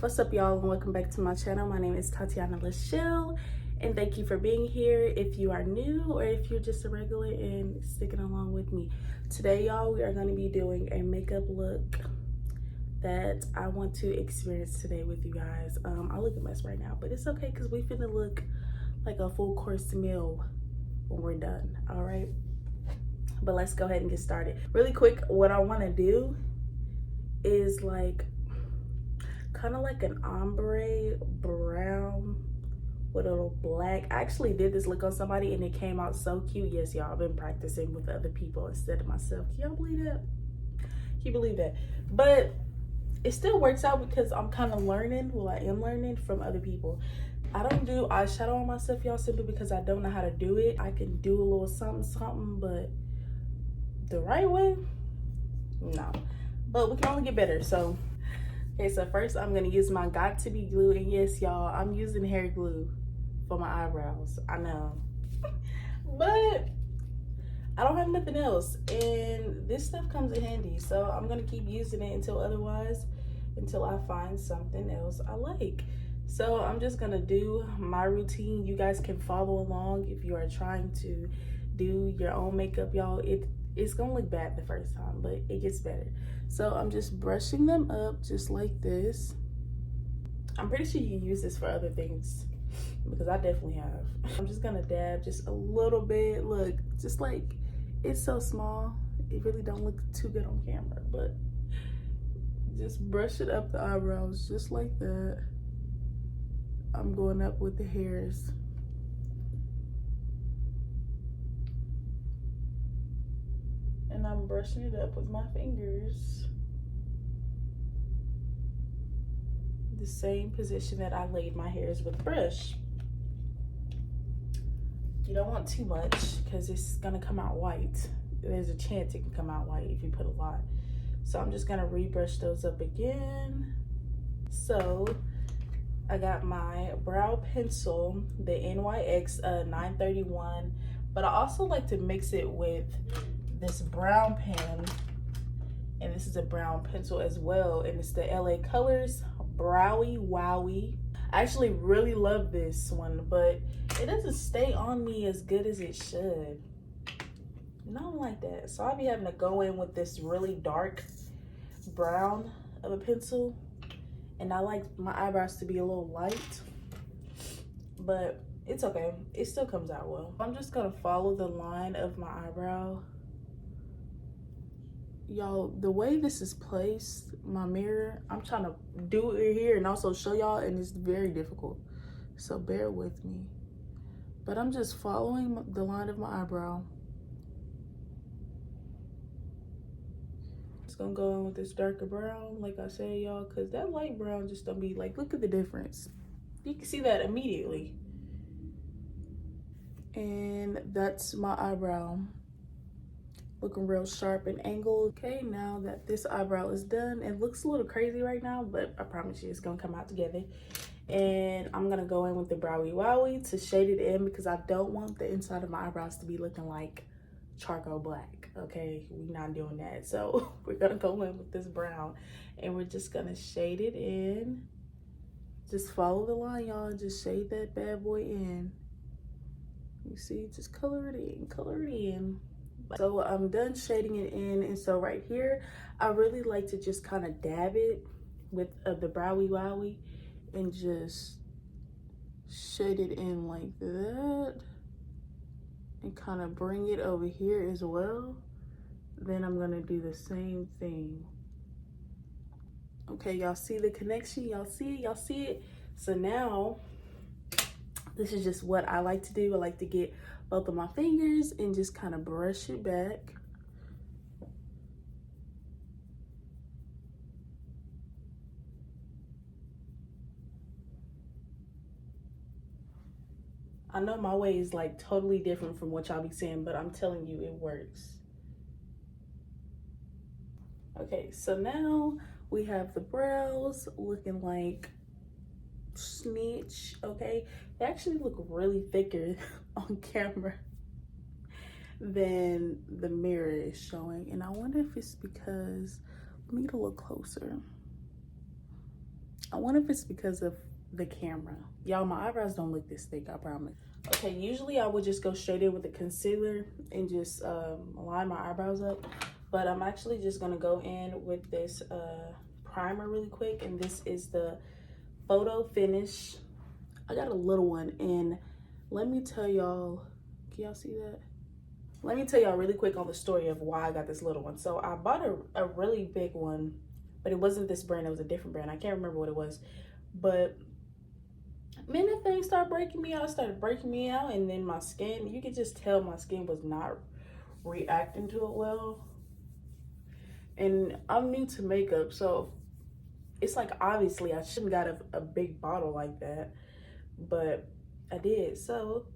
What's up, y'all, and welcome back to my channel. My name is Tatiana Lachelle, and thank you for being here. If you are new or if you're just a regular and sticking along with me, today, y'all, we are going to be doing a makeup look that I want to experience today with you guys. I look a mess right now, but it's okay because we finna look like a full course meal when we're done. All right, but let's go ahead and get started really quick. What I want to do is like kind of like an ombre brown with a little black. I actually did this look on somebody and it came out so cute. Yes, y'all, I've been practicing with other people instead of myself. Can y'all believe that? Can you believe that? But it still works out because I'm kind of learning. Well, I am learning from other people. I don't do eyeshadow on myself, y'all, simply because I don't know how to do it. I can do a little something, but the right way, no. But we can only get better. So okay, so first I'm gonna use my Got To Be glue, and yes, y'all, I'm using hair glue for my eyebrows. I know, but I don't have nothing else, and this stuff comes in handy, so I'm gonna keep using it until I find something else I like. So I'm just gonna do my routine. You guys can follow along if you are trying to do your own makeup, y'all. It's gonna look bad the first time, but it gets better. So I'm just brushing them up just like this. I'm pretty sure you can use this for other things because I definitely have. I'm just gonna dab just a little bit. Look, just like, it's so small. It really don't look too good on camera, but just brush it up the eyebrows just like that. I'm going up with the hairs. And I'm brushing it up with my fingers. The same position that I laid my hairs with the brush. You don't want too much because it's gonna come out white. There's a chance it can come out white if you put a lot. So I'm just gonna rebrush those up again. So I got my brow pencil, the NYX 931, but I also like to mix it with this brown pen, and this is a brown pencil as well, and it's the LA Colors Browy Wowie. I actually really love this one, but it doesn't stay on me as good as it should. Not like that. So I'll be having to go in with this really dark brown of a pencil, and I like my eyebrows to be a little light, but it's okay. It still comes out well. I'm just gonna follow the line of my eyebrow. Y'all, the way this is placed, my mirror, I'm trying to do it here and also show y'all, and it's very difficult, so bear with me. But I'm just following the line of my eyebrow. It's gonna go in with this darker brown, like I said, y'all, because that light brown just don't be like, look at the difference. You can see that immediately. And that's my eyebrow, looking real sharp and angled. Okay, now that this eyebrow is done, it looks a little crazy right now, but I promise you it's gonna come out together. And I'm gonna go in with the Browy Wowie to shade it in because I don't want the inside of my eyebrows to be looking like charcoal black. Okay, we're not doing that. So we're gonna go in with this brown and we're just gonna shade it in. Just follow the line, y'all. Just shade that bad boy in. You see, just color it in, color it in. So I'm done shading it in, and so right here I really like to just kind of dab it with the Browy Wowie and just shade it in like that and kind of bring it over here as well. Then I'm gonna do the same thing. Okay, y'all see the connection? Y'all see it? Y'all see it? So now this is just what I like to do. I like to get both of my fingers and just kind of brush it back. I know my way is like totally different from what y'all be saying, but I'm telling you, it works. Okay, so now we have the brows looking like snitch. Okay, they actually look really thicker on camera than the mirror is showing, and I wonder if it's because, let me get a little closer. I wonder if it's because of the camera. Y'all, my eyebrows don't look this thick, I promise. Okay, usually I would just go straight in with the concealer and just line my eyebrows up. But I'm actually just gonna go in with this primer really quick. And this is the Photo Finish. I got a little one, and let me tell y'all, can y'all see that? Let me tell y'all really quick on the story of why I got this little one. So I bought a really big one, but it wasn't this brand, it was a different brand. I can't remember what it was. But man, that thing started breaking me out. It started breaking me out, and then my skin, you could just tell my skin was not reacting to it well. And I'm new to makeup, so it's like obviously I shouldn't got a big bottle like that, but I did. So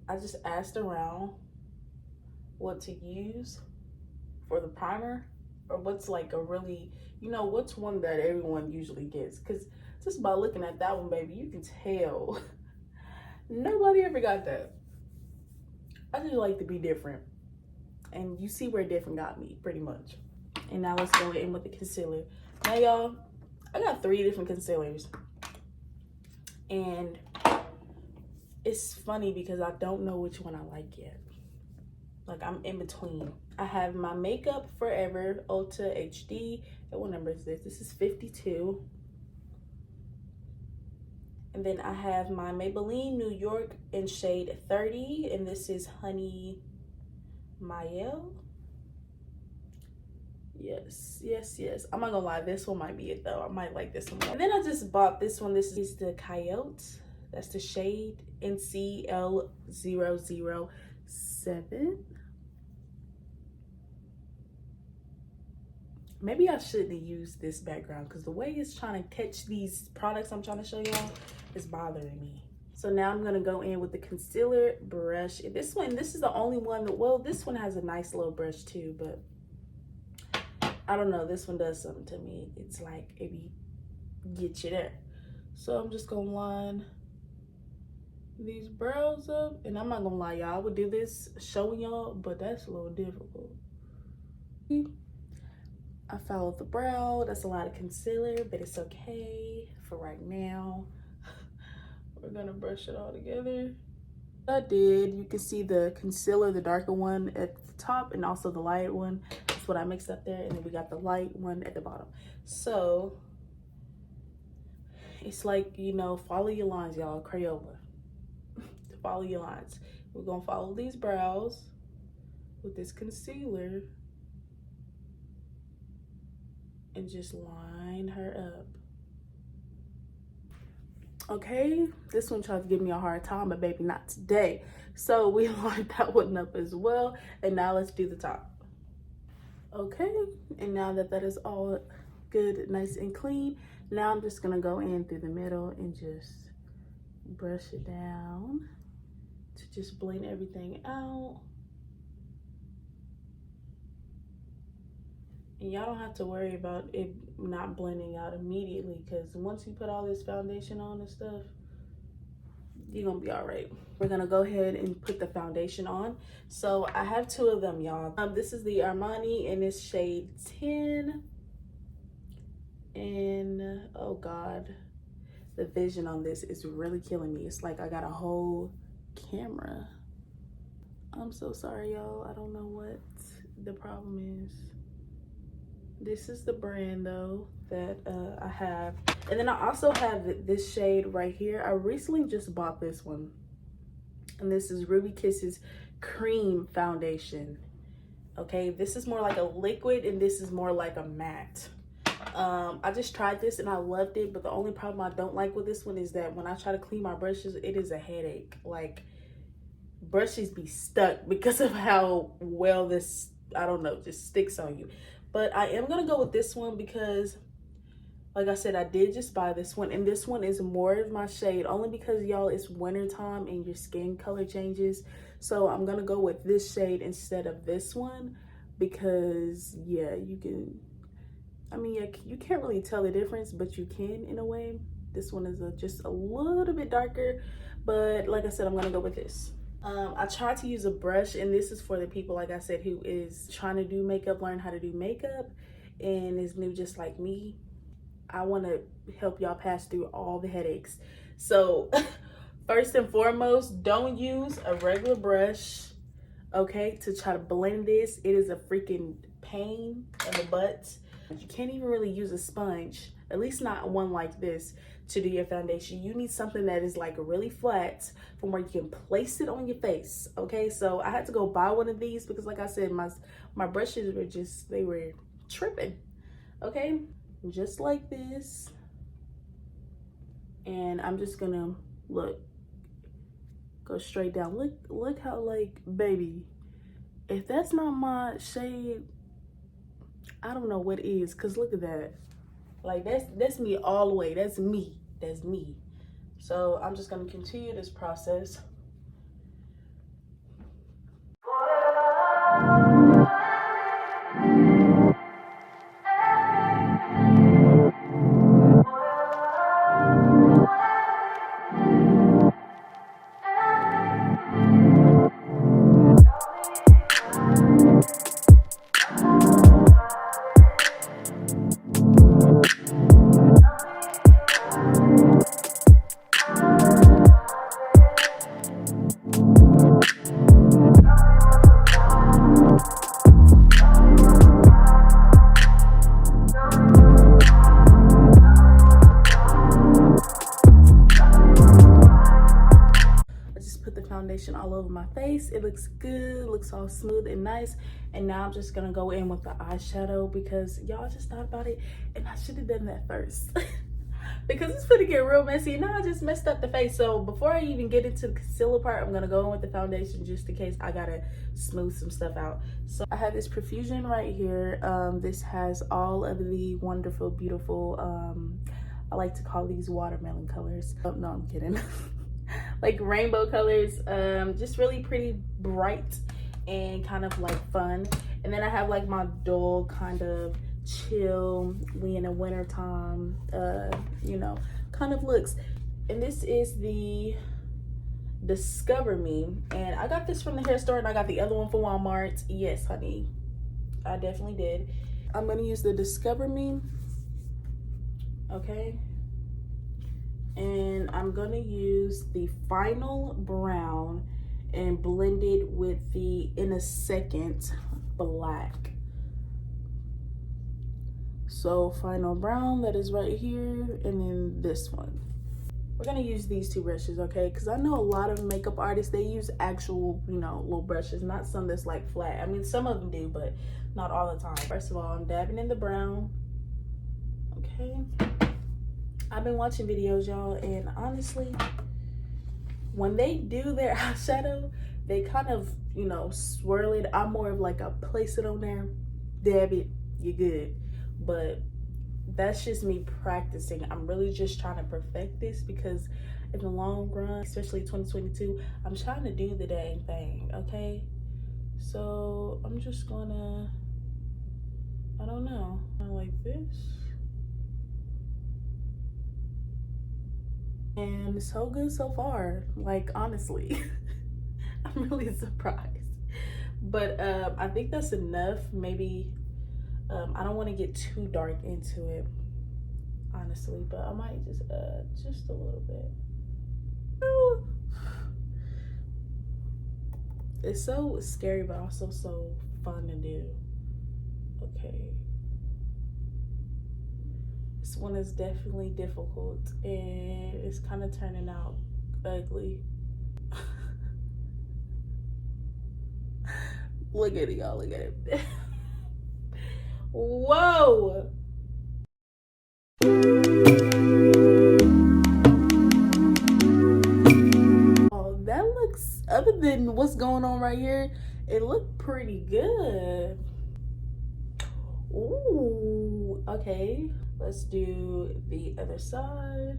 I just asked around what to use for the primer, or what's like a really, you know, what's one that everyone usually gets, because just by looking at that one, baby, you can tell nobody ever got that. I just like to be different, and you see where different got me pretty much. And now let's go in with the concealer. Now y'all, I got 3 different concealers, and it's funny because I don't know which one I like yet. Like, I'm in between. I have my Makeup Forever Ultra HD. And what number is this? This is 52. And then I have my Maybelline New York in shade 30. And this is Honey Mayel. Yes, yes, yes. I'm not gonna lie, this one might be it though. I might like this one more. And then I just bought this one. This is the Coyote. That's the shade NCL007. Maybe I shouldn't have used this background, because the way it's trying to catch these products I'm trying to show y'all is bothering me. So now I'm gonna go in with the concealer brush. This is the only one that, well, this one has a nice little brush too, but I don't know, this one does something to me. It's like it get you there. So I'm just gonna line these brows up, and I'm not gonna lie, y'all, I would do this showing y'all, but that's a little difficult. I followed the brow. That's a lot of concealer, but it's okay for right now. We're gonna brush it all together. I did. You can see the concealer, the darker one at the top, and also the light one. That's what I mixed up there. And then we got the light one at the bottom. So it's like, you know, follow your lines, y'all. Crayola. Follow your lines. We're gonna follow these brows with this concealer and just line her up. Okay, this one tried to give me a hard time, but baby, not today. So we lined that one up as well. And now let's do the top. Okay, and now that that is all good, nice and clean, now I'm just gonna go in through the middle and just brush it down to just blend everything out. And y'all don't have to worry about it not blending out immediately, because once you put all this foundation on and stuff, you're gonna be all right. We're gonna go ahead and put the foundation on. So I have 2 of them, y'all. This is the Armani, and it's shade 10. And oh God, the vision on this is really killing me. It's like I got a whole camera. I'm so sorry, y'all. I don't know what the problem is. This is the brand though that I have. And then I also have this shade right here. I recently just bought this one. And this is Ruby Kisses Cream Foundation. Okay, this is more like a liquid, and this is more like a matte. I just tried this and I loved it, but the only problem I don't like with this one is that when I try to clean my brushes, it is a headache. Like, brushes be stuck because of how well this, I don't know, just sticks on you. But I am gonna go with this one because, like I said, I did just buy this one, and this one is more of my shade, only because, y'all, it's winter time and your skin color changes. So I'm gonna go with this shade instead of this one, because yeah, you can, I mean, yeah, you can't really tell the difference, but you can in a way. This one is just a little bit darker, but like I said, I'm gonna go with this. I tried to use a brush, and this is for the people, like I said, who is trying to do makeup, learn how to do makeup, and is new just like me. I want to help y'all pass through all the headaches. So first and foremost, don't use a regular brush, okay, to try to blend this. It is a freaking pain in the butt. You can't even really use a sponge, at least not one like this, to do your foundation. You need something that is like really flat from where you can place it on your face, okay? So I had to go buy one of these because like I said, my brushes were just, they were tripping, okay? Just like this. And I'm just gonna, look, go straight down. Look how, like, baby, if that's not my shade, I don't know what is, because look at that. Like, that's me all the way. That's me. So I'm just gonna continue this process. Foundation all over my face. It looks good, looks all smooth and nice. And now I'm just gonna go in with the eyeshadow because y'all just thought about it and I should have done that first because it's gonna get real messy. Now I just messed up the face. So before I even get into the concealer part, I'm gonna go in with the foundation just in case I gotta smooth some stuff out. So I have this Profusion right here. This has all of the wonderful, beautiful, I like to call these watermelon colors. Oh, no, I'm kidding. Like rainbow colors, just really pretty bright and kind of like fun. And then I have like my dull kind of chill, we in the winter time, you know, kind of looks. And this is the Discover Me, and I got this from the hair store and I got the other one from Walmart. Yes, honey, I definitely did. I'm gonna use the Discover Me, okay? And I'm gonna use the Final Brown and blend it with the In a Second Black. So Final Brown, that is right here, and then this one. We're gonna use these two brushes, okay? Because I know a lot of makeup artists, they use actual, you know, little brushes, not some that's like flat. I mean, some of them do, but not all the time. First of all, I'm dabbing in the brown, okay? I've been watching videos, y'all, and honestly, when they do their eyeshadow, they kind of, you know, swirl it. I'm more of like a place it on there, dab it, you're good. But that's just me practicing. I'm really just trying to perfect this because in the long run, especially 2022, I'm trying to do the dang thing, okay? So I'm just gonna, I don't know, like this. And so good so far, like, honestly. I'm really surprised, but I think that's enough. Maybe I don't want to get too dark into it, honestly, but I might just add just a little bit. Oh. It's so scary but also so fun to do. Okay, this one is definitely difficult and it's kind of turning out ugly. Look at it, y'all, look at it. Whoa. Oh, that looks, other than what's going on right here, it looked pretty good. Ooh, okay. Let's do the other side.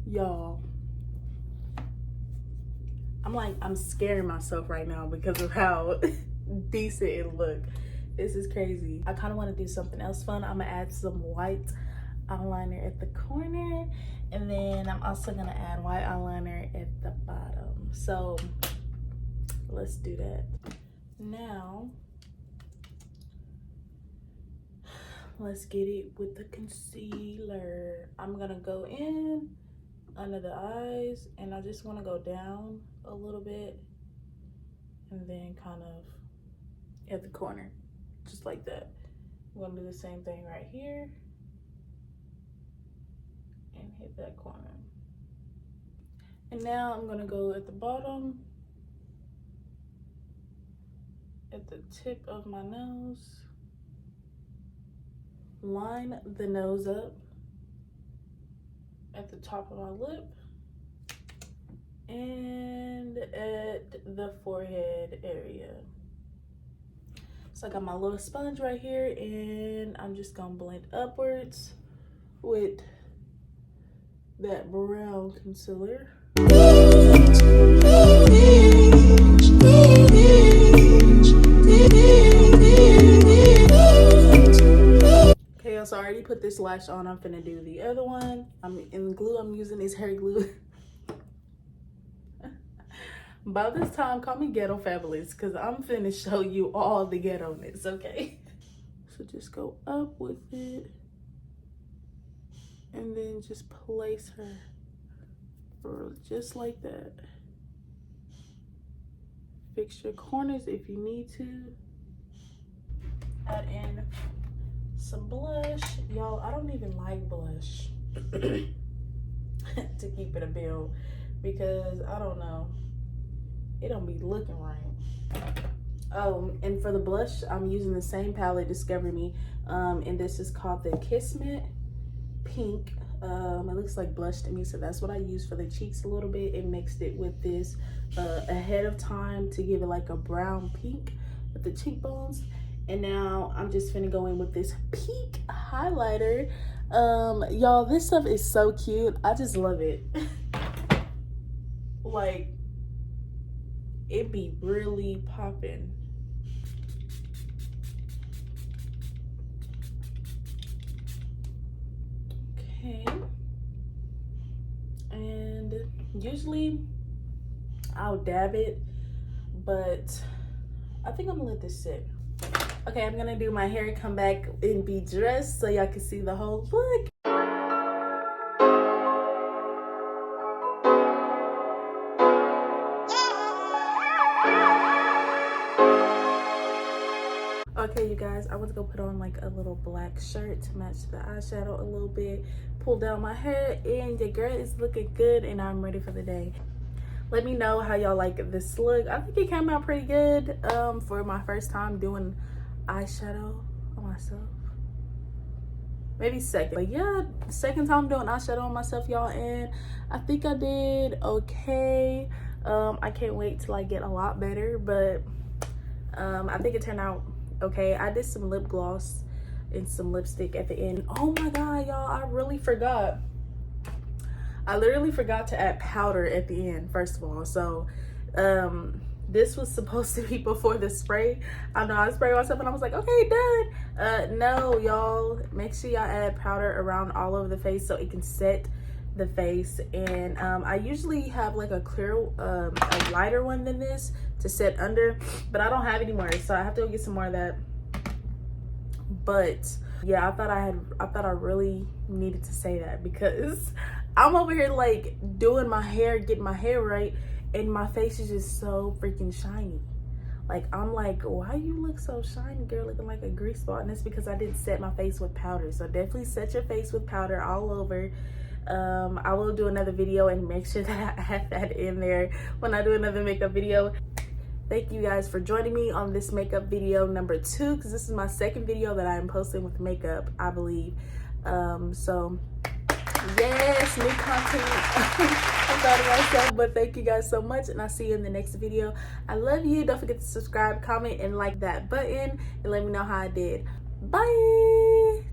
Y'all, I'm scaring myself right now because of how decent it looked. This is crazy. I kind of want to do something else fun. I'm gonna add some white eyeliner at the corner, and then I'm also gonna add white eyeliner at the bottom. So let's do that. Now let's get it with the concealer. I'm gonna go in under the eyes, and I just want to go down a little bit, and then kind of at the corner, just like that. I'm gonna do the same thing right here and hit that corner. And now I'm gonna go at the bottom, at the tip of my nose, line the nose up at the top of my lip, and at the forehead area. So I got my little sponge right here, and I'm just gonna blend upwards with that brown concealer. Okay, so I already put this lash on. I'm finna do the other one. In glue I'm using is hair glue. By this time, call me Ghetto Fabulous, because I'm finna show you all the ghetto-ness, okay? So just go up with it, and then just place her just like that. Fix your corners if you need to. Add in some blush. Y'all, I don't even like blush to keep it a bill, because I don't know, it don't be looking right. Oh, and for the blush, I'm using the same palette, Discover Me, and this is called the Kismet Pink. It looks like blush to me, so that's what I used for the cheeks a little bit, and mixed it with this ahead of time to give it like a brown pink with the cheekbones. And now I'm just finna go in with this pink highlighter. Y'all, this stuff is so cute. I just love it. Like, it be really popping. Okay. And usually I'll dab it, but I think I'm gonna let this sit. Okay, I'm gonna do my hair, come back and be dressed so y'all can see the whole look. Okay, you guys, I was gonna put on like a little black shirt to match the eyeshadow a little bit, pull down my hair, and your girl is looking good, and I'm ready for the day. Let me know how y'all like this look. I think it came out pretty good for my first time doing eyeshadow on myself. Maybe second, but yeah, second time doing eyeshadow on myself, y'all, and I think I did okay. I can't wait till I get a lot better, but I think it turned out okay. I did some lip gloss and some lipstick at the end. Oh my god, y'all, I really forgot. I literally forgot to add powder at the end, first of all. So this was supposed to be before the spray. I know I sprayed myself and I was like, okay, done. No, y'all, make sure y'all add powder around all over the face so it can set the face. And I usually have like a clear a lighter one than this to set under, but I don't have any more, so I have to go get some more of that. But yeah, I thought I really needed to say that, because I'm over here like doing my hair, getting my hair right, and my face is just so freaking shiny. Like, I'm like, why you look so shiny, girl, looking like a grease spot? And it's because I didn't set my face with powder. So definitely set your face with powder all over. I will do another video and make sure that I have that in there when I do another makeup video. Thank you guys for joining me on this makeup video number 2, because this is my second video that I am posting with makeup, I believe. So yes, new content. I'm proud of myself, but thank you guys so much, and I'll see you in the next video. I love you. Don't forget to subscribe, comment, and like that button, and let me know how I did. Bye.